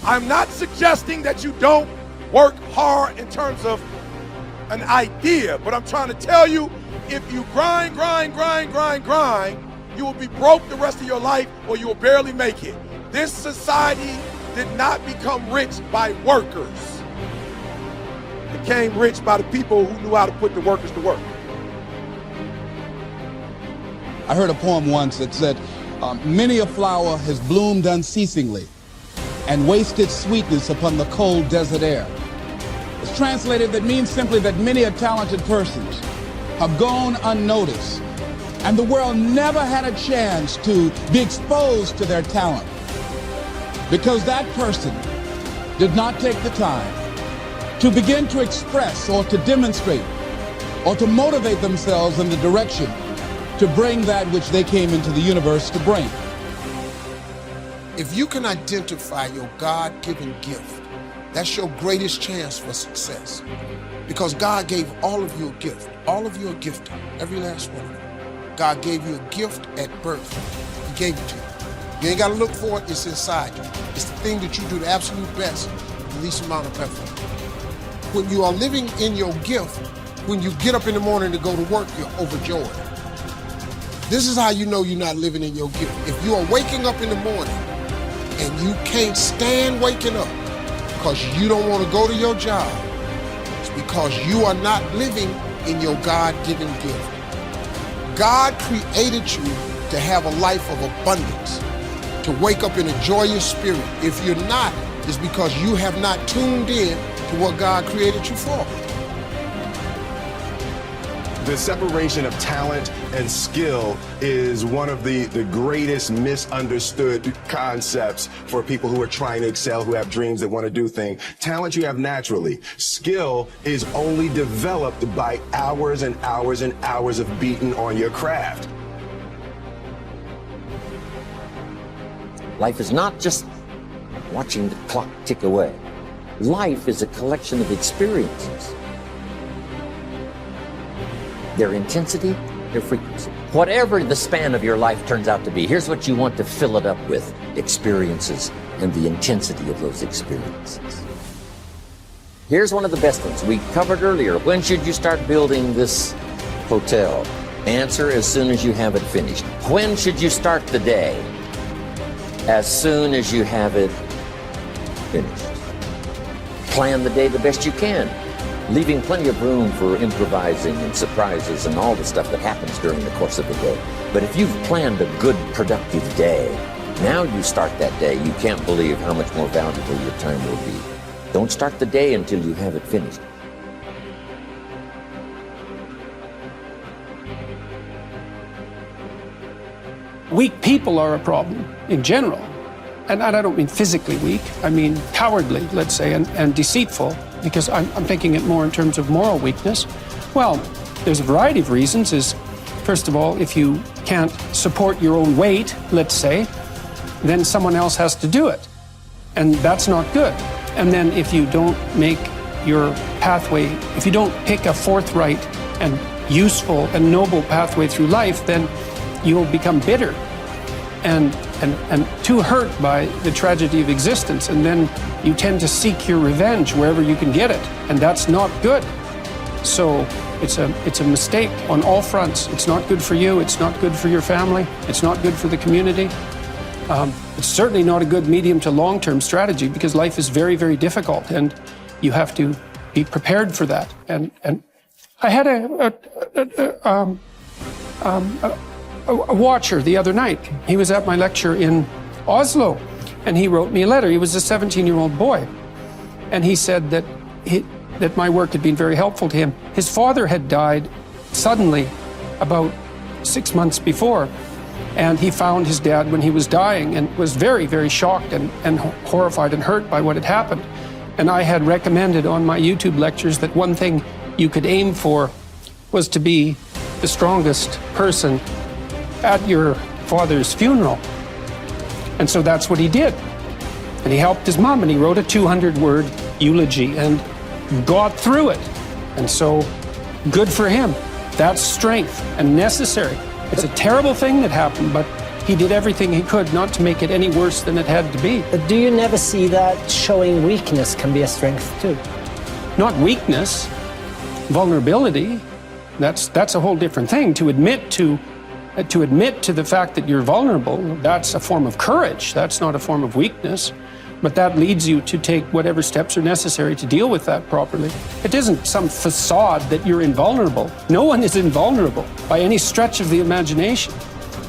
I'm not suggesting that you don't work hard in terms of an idea, but I'm trying to tell you, if you grind, you will be broke the rest of your life or you will barely make it. This society did not become rich by workers. It became rich by the people who knew how to put the workers to work. I heard a poem once that said, many a flower has bloomed unceasingly and wasted sweetness upon the cold desert air. It's translated, that means simply that many a talented persons have gone unnoticed, and the world never had a chance to be exposed to their talent because that person did not take the time to begin to express or to demonstrate or to motivate themselves in the direction to bring that which they came into the universe to bring. If you can identify your God-given gift, that's your greatest chance for success. Because God gave all of you a gift. All of you are gifted, every last one of them. God gave you a gift at birth. He gave it to you. You ain't got to look for it, it's inside you. It's the thing that you do the absolute best with the least amount of effort. When you are living in your gift, when you get up in the morning to go to work, you're overjoyed. This is how you know you're not living in your gift. If you are waking up in the morning and you can't stand waking up because you don't want to go to your job, it's because you are not living in your God-given gift. God created you to have a life of abundance, to wake up in a joyous spirit. If you're not, it's because you have not tuned in to what God created you for. The separation of talent and skill is one of the greatest misunderstood concepts for people who are trying to excel, who have dreams that want to do things. Talent you have naturally. Skill is only developed by hours and hours and hours of beating on your craft. Life is not just watching the clock tick away. Life is a collection of experiences. Their intensity, their frequency. Whatever the span of your life turns out to be, here's what you want to fill it up with: experiences and the intensity of those experiences. Here's one of the best ones we covered earlier. When should you start building this hotel? Answer: as soon as you have it finished. When should you start the day? As soon as you have it finished. Plan the day the best you can, leaving plenty of room for improvising and surprises and all the stuff that happens during the course of the day. But if you've planned a good, productive day, now you start that day, you can't believe how much more valuable your time will be. Don't start the day until you have it finished. Weak people are a problem in general. And I don't mean physically weak, I mean cowardly, let's say, and deceitful, because I'm thinking it more in terms of moral weakness. Well, there's a variety of reasons. First of all, if you can't support your own weight, let's say, then someone else has to do it. And that's not good. And then if you don't make your pathway, if you don't pick a forthright and useful and noble pathway through life, then you'll become bitter and too hurt by the tragedy of existence, and then you tend to seek your revenge wherever you can get it, and that's not good. So it's a mistake on all fronts. It's not good for you, it's not good for your family, it's not good for the community. It's certainly not a good medium to long-term strategy, because life is very, very difficult, and you have to be prepared for that. And I had a watcher the other night. He was at my lecture in Oslo, and he wrote me a letter. He was a 17-year-old boy, and he said that my work had been very helpful to him. His father had died suddenly about 6 months before, and he found his dad when he was dying and was very, very shocked and horrified and hurt by what had happened. And I had recommended on my YouTube lectures that one thing you could aim for was to be the strongest person at your father's funeral. And so that's what he did. And he helped his mom, and he wrote a 200-word eulogy and got through it. And so, good for him. That's strength and necessary. It's a terrible thing that happened, but he did everything he could not to make it any worse than it had to be. But do you never see that showing weakness can be a strength too? Not weakness, vulnerability. That's a whole different thing. To admit to the fact that you're vulnerable, that's a form of courage. That's not a form of weakness. But that leads you to take whatever steps are necessary to deal with that properly. It isn't some facade that you're invulnerable. No one is invulnerable by any stretch of the imagination.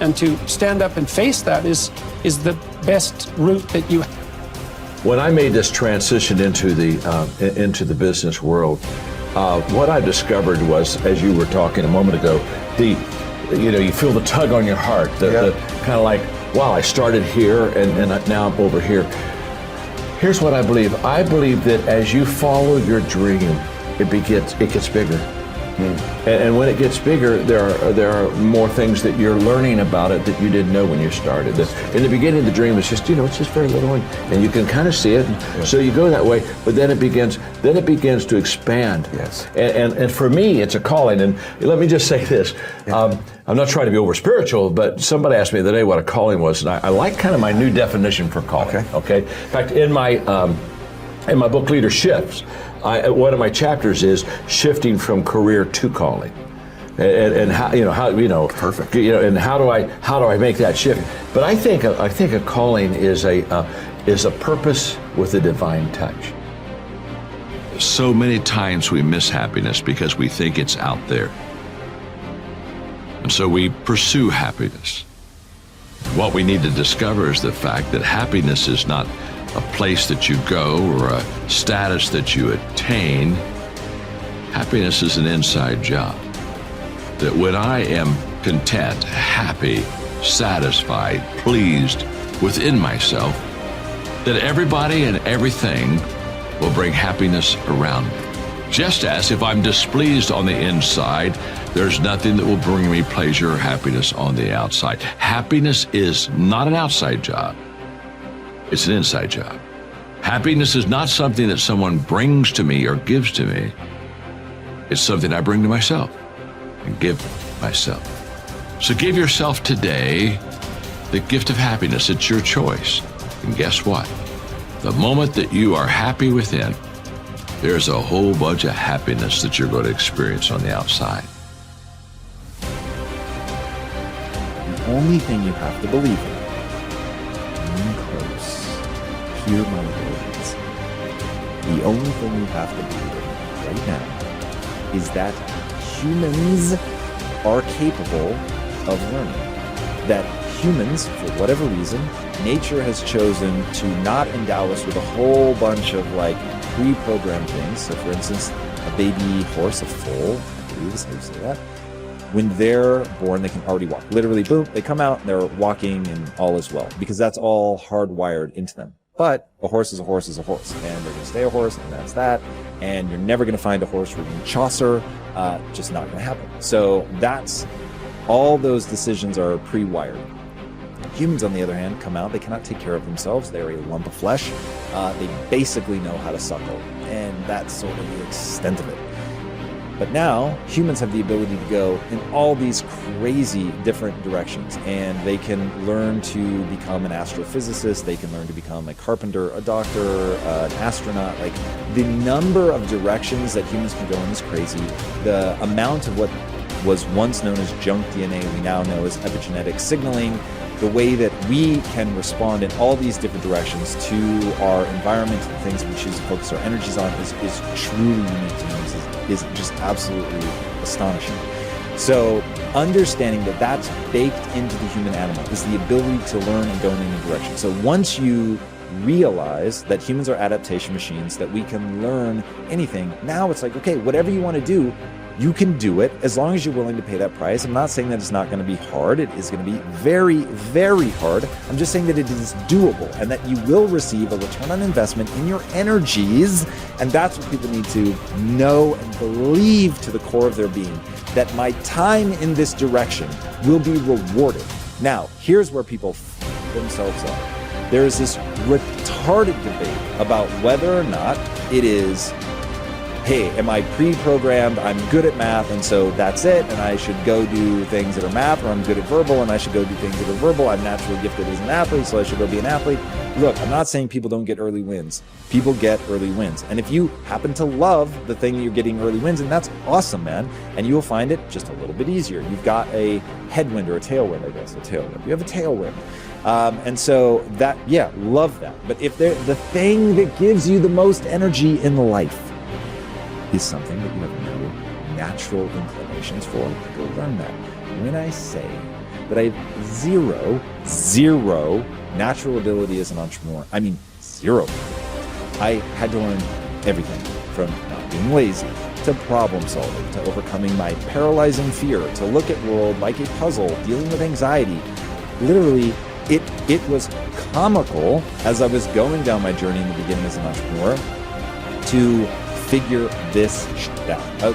And to stand up and face that is the best route that you have. When I made this transition into the business world, what I discovered was, as you were talking a moment ago, you feel the tug on your heart, the kind of like, wow, I started here and now I'm over here. Here's what I believe. I believe that as you follow your dream, it gets bigger. And when it gets bigger, there are more things that you're learning about it that you didn't know when you started. In the beginning, the dream is just, it's just very little, and you can kind of see it. So you go that way, but then it begins to expand. Yes. And for me, it's a calling. And let me just say this. I'm not trying to be over spiritual, but somebody asked me the other day what a calling was, and I like kind of my new definition for calling. Okay. In fact, in my book, Leadership, one of my chapters is shifting from career to calling, and how perfect. And how do I make that shift? But I think a calling is a purpose with a divine touch. So many times we miss happiness because we think it's out there, and so we pursue happiness. What we need to discover is the fact that happiness is not a place that you go or a status that you attain. Happiness is an inside job. That when I am content, happy, satisfied, pleased within myself, that everybody and everything will bring happiness around me. Just as if I'm displeased on the inside, there's nothing that will bring me pleasure or happiness on the outside. Happiness is not an outside job. It's an inside job. Happiness is not something that someone brings to me or gives to me. It's something I bring to myself and give myself. So give yourself today the gift of happiness. It's your choice. And guess what? The moment that you are happy within, there's a whole bunch of happiness that you're going to experience on the outside. The only thing you have to believe in, hear my words. The only thing you have to believe in right now is that humans are capable of learning. That humans, for whatever reason, nature has chosen to not endow us with a whole bunch of pre-programmed things. So for instance, a baby horse, a foal, I believe is how you say that. When they're born, they can already walk. Literally, boom, they come out and they're walking and all is well, because that's all hardwired into them. But a horse is a horse is a horse, and they're going to stay a horse, and that's that. And you're never going to find a horse reading Chaucer. Just not going to happen. So that's all those decisions are pre-wired. Humans, on the other hand, come out. They cannot take care of themselves. They're a lump of flesh. They basically know how to suckle, and that's sort of the extent of it. But now humans have the ability to go in all these crazy different directions, and they can learn to become an astrophysicist. They can learn to become a carpenter, a doctor, an astronaut. The number of directions that humans can go in is crazy. The amount of what was once known as junk DNA we now know as epigenetic signaling. The way that we can respond in all these different directions to our environment and things we choose to focus our energies on is truly unique to humans, is just absolutely astonishing. So understanding that that's baked into the human animal is the ability to learn and go in any direction. So once you realize that humans are adaptation machines, that we can learn anything, now it's okay, whatever you want to do, you can do it as long as you're willing to pay that price. I'm not saying that it's not going to be hard. It is going to be very, very hard. I'm just saying that it is doable and that you will receive a return on investment in your energies. And that's what people need to know and believe to the core of their being, that my time in this direction will be rewarded. Now, here's where people f themselves up. There is this retarded debate about whether or not it is, hey, am I pre-programmed? I'm good at math, and so that's it, and I should go do things that are math, or I'm good at verbal, and I should go do things that are verbal. I'm naturally gifted as an athlete, so I should go be an athlete. Look, I'm not saying people don't get early wins. People get early wins. And if you happen to love the thing that you're getting early wins, and that's awesome, man, and you will find it just a little bit easier. You've got a headwind or a tailwind, I guess, a tailwind. You have a tailwind. And so that, yeah, love that. But if the thing that gives you the most energy in life is something that you have no natural inclinations for, go learn that. When I say that I have zero natural ability as an entrepreneur, I mean zero. I had to learn everything from not being lazy, to problem solving, to overcoming my paralyzing fear, to look at world like a puzzle, dealing with anxiety. Literally, it was comical as I was going down my journey in the beginning as an entrepreneur to figure this shit out.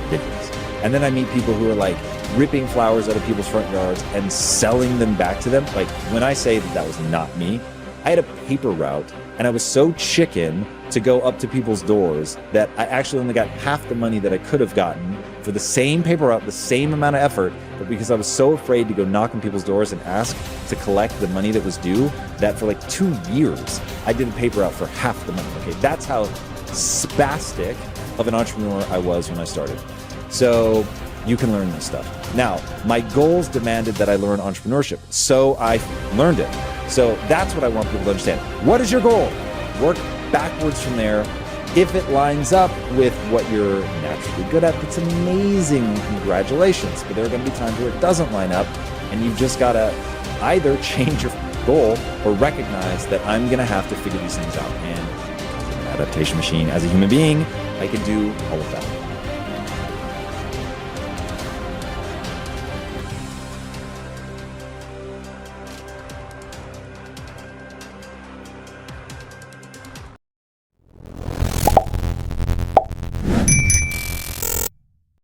Ridiculous. And then I meet people who are like ripping flowers out of people's front yards and selling them back to them. Like, when I say that was not me, I had a paper route and I was so chicken to go up to people's doors that I actually only got half the money that I could have gotten for the same paper route, the same amount of effort, but because I was so afraid to go knock on people's doors and ask to collect the money that was due, that for like 2 years, I did a paper route for half the money. Okay, that's how spastic of an entrepreneur I was when I started. So you can learn this stuff. Now, my goals demanded that I learn entrepreneurship, so I learned it. So that's what I want people to understand. What is your goal? Work backwards from there. If it lines up with what you're naturally good at, that's amazing. Congratulations. But there are going to be times where it doesn't line up, and you've just got to either change your goal or recognize that I'm going to have to figure these things out. And as an adaptation machine, as a human being, I can do all of that.